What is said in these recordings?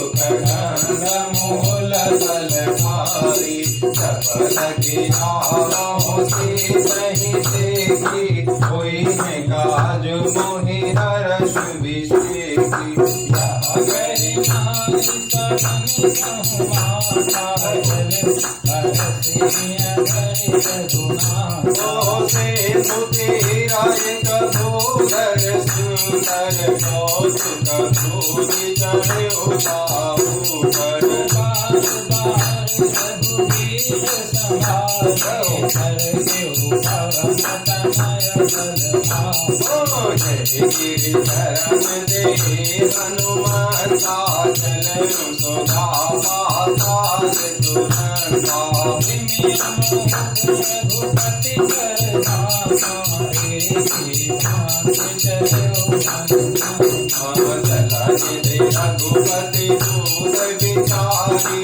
सुखनंद मूल बलधारी सफल गिराओ से सही देखी कोई है काज मोहि हर्ष विषेकी से सुधीरा कबूतर सुंदर कौतुक धूलि चढ़े उताऊपर गिरिधरन दे हनुमंता चलु सुधा पाताल तुरंता रघुपति रघुपति दूत विचारी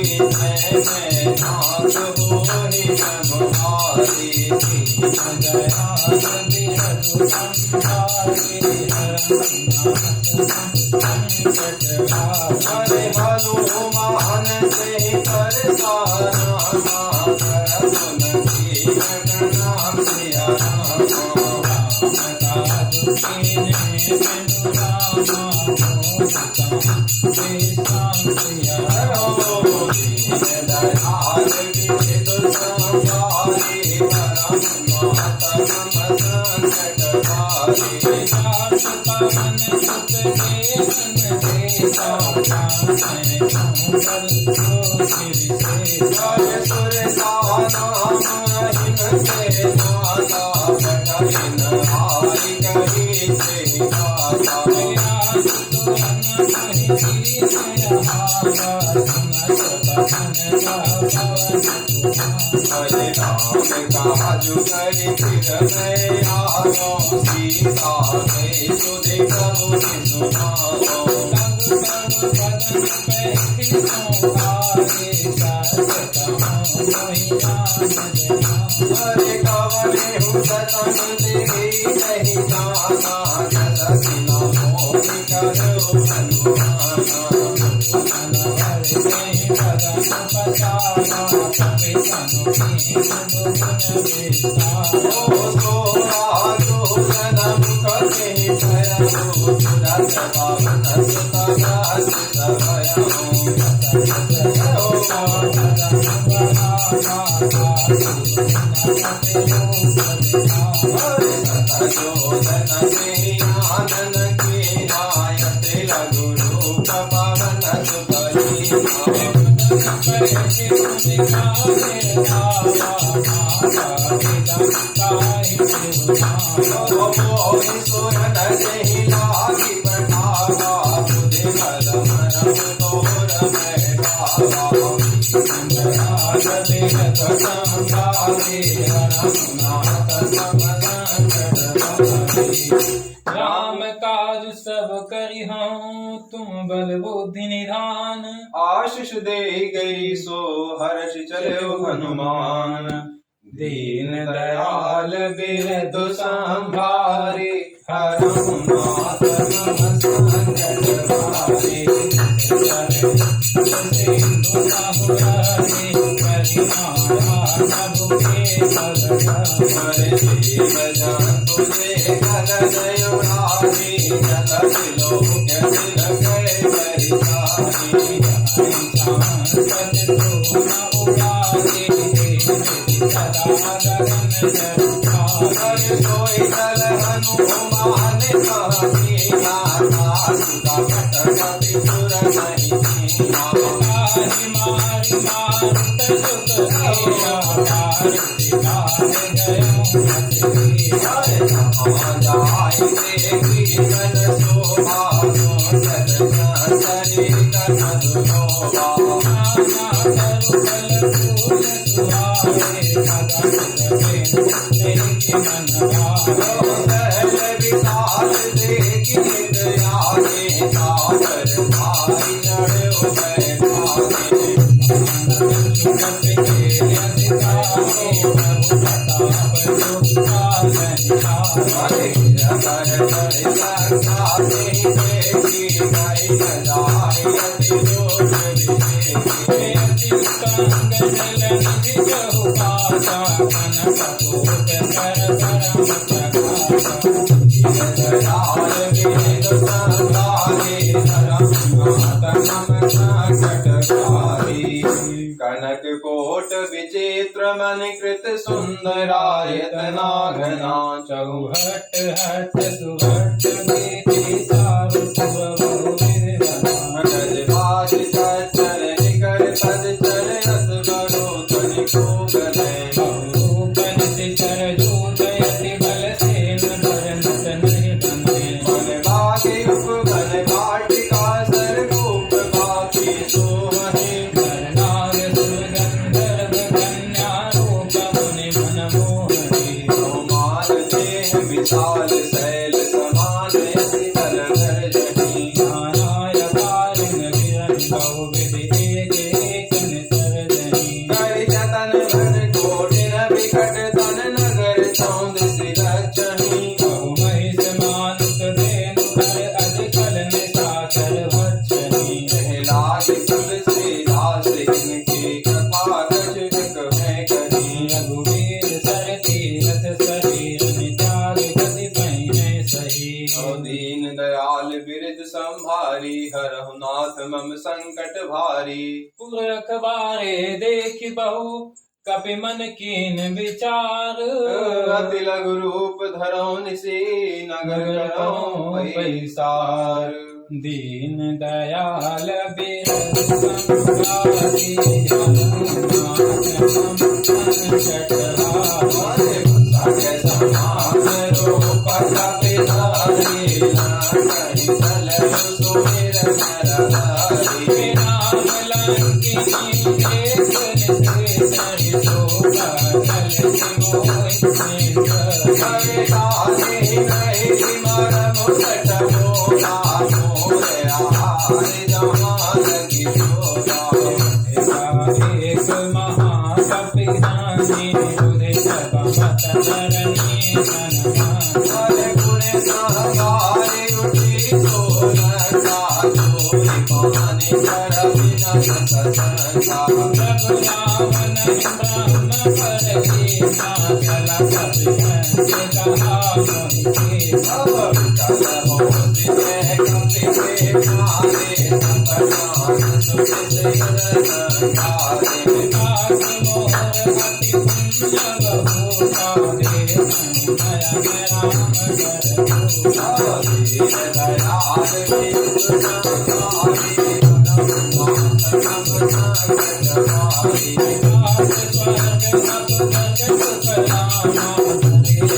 जय नाथ होहि ब्रह्मचारी हरे हनुमान से परसाना काजु करि फिर मैं आयो सीता गई सुधि प्रभु सुनाओ हरे कवने हूँ सतन देवी नहीं जाना जसिना मोहि करो हनुमाना राम काज सब करिहूँ तुम बल बुद्धि निधान आशीष दे गई सो हर्ष चले हनुमान दीन दयाल बिरधु संभारे हनुमात मम संकट भारे Hare जूता कनक कोट कर धर्म प्रकाश दयाल वेद संगारे धर्म मातम संकटकारी कनक कोट विचित्र मन कृत सुंदरायतना घना चौहट हट सुहट बेटी चारु सुबहु विरधना गजबाज चर निकर तज चर रस करो तनिको गले बहुपन से चर जूत यति बल सेन धर नट नहीं बने मन भागे उपवन भाटिका सर रूप बाकी सोहने नाग सुरगंधर्व कन्या रूप मुनि मन मोहनी रोमाल देह विशाल शैल समान यति बल धर जनी नानाय कारिण विरन बहुविधि एक एक निसर्जनी करि जतन भर कोटिन विकट तन नगर चौंद सिरचनी बहु महिष मानुष धेनु कर अधिकल निशाचर भक्षणी लाग कुल से दास इनके कृपा कछ में करी रघुवीर सर तीरथ शरीर नित्याग गति पहिने सही दीन दयाल बिरद संभारी हरहु नाथ मम संकट भारी पुर अखबारे देख बहु कपि मन कीन विचार अति लघु रूप धरौ निसी नगर करौ पैसार दीन दयाल बिरद संभारी हनुमान संकट हारी सके समान रूप कपि धारी नागरि चल सुमिर नरहरि राम लंकिनी देख निशेषहि शोभा चल मोहि हरे राधे नहीं मरम सट मोरा मोरे आहार जहाँ लगी छोरा एक महाकपिधानी रुधि सपमत धरणी धनवान हरे गुणे सहगारे उठी सोलका चोरी पानी कर बिना सत्संगा प्रभु राम नहीं ब्रह्म पर लीना चला कपिहंस कहा मोहि सब विकल होते कपि के मारे संपदान सुख से संगारे विकास मोर अति पुण्य बहुता दे संगय राम कर विकास स्वर्ग सब जग सुख रामा धरिय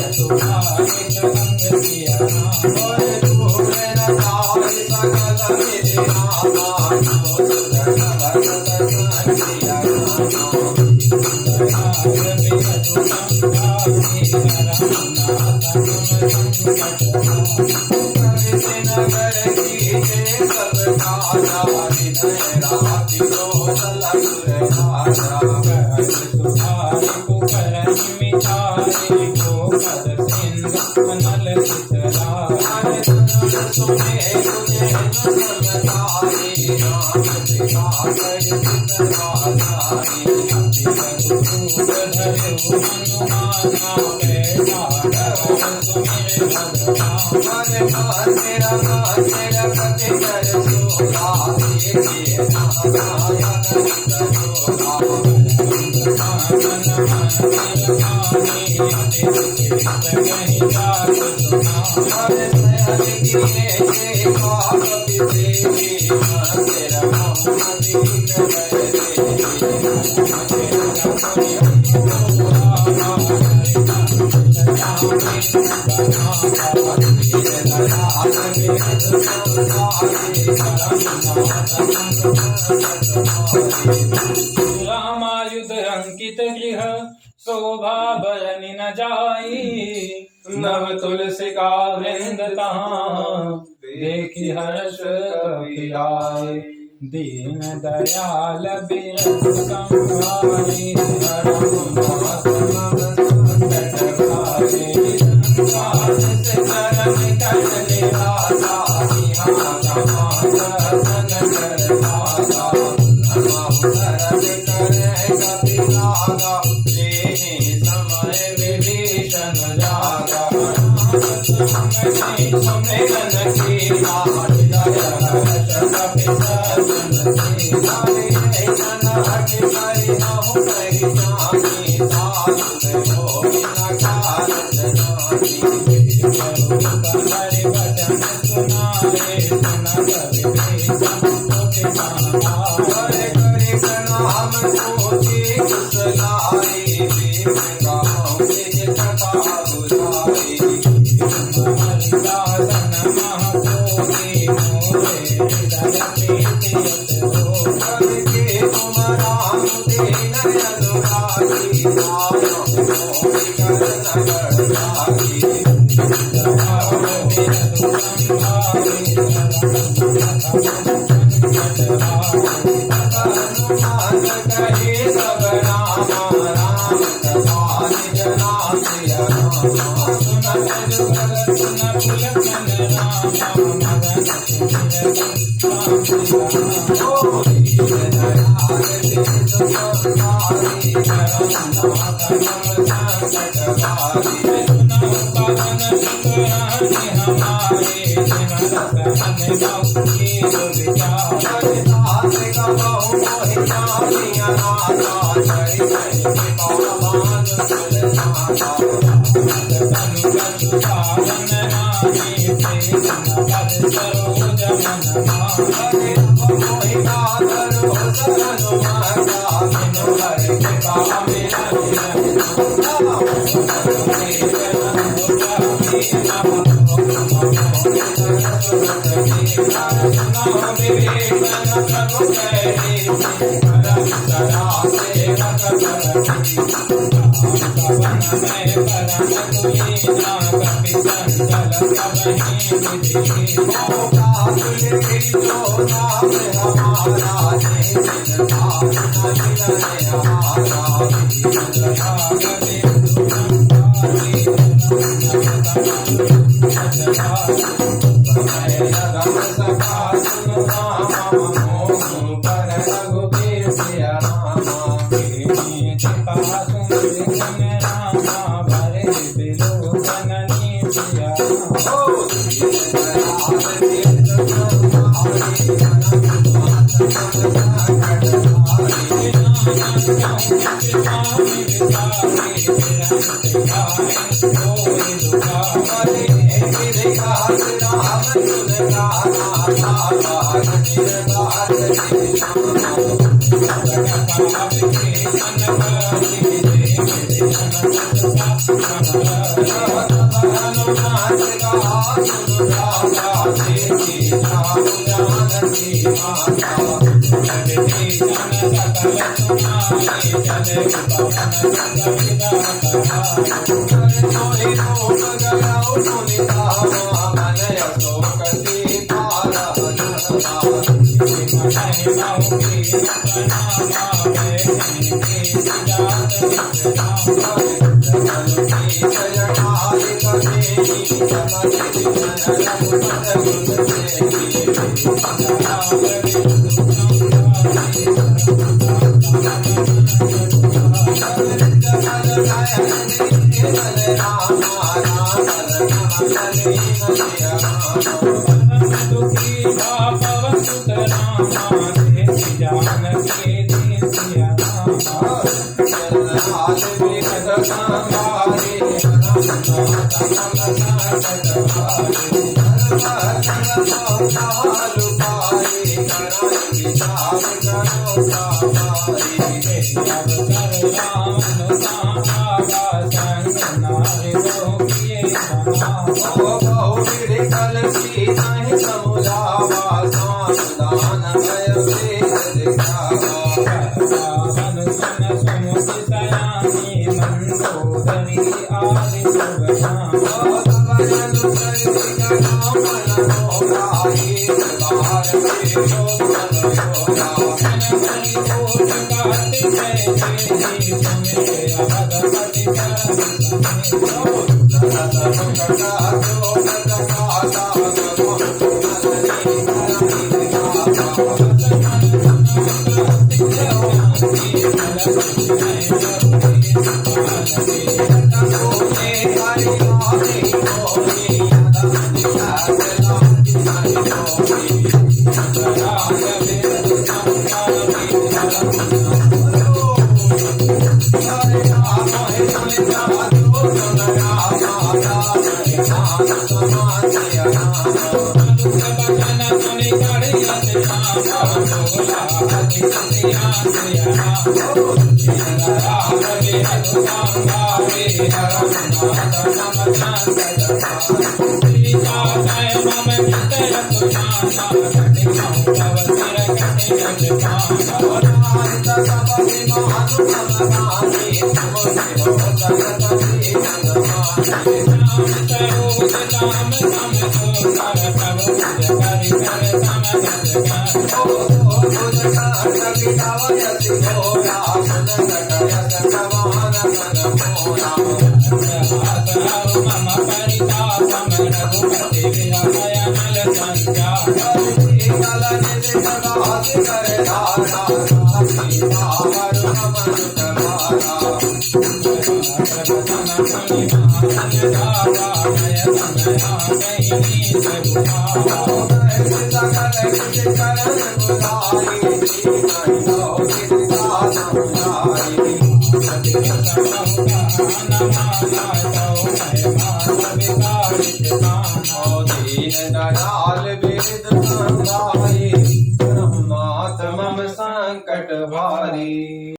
तुम्हारे अंग किया राम तुम्हारे कुकर मिठारे को पद सिंधु नल चितरा रामायुध अंकित गृह शोभा बरनि न जाई नव तुलसी का वृंद तहाँ देखी हर्ष कपिलाए दीन दयाल बिरज संहारी करे हरे वचन सुनाए सुना संकट भारी।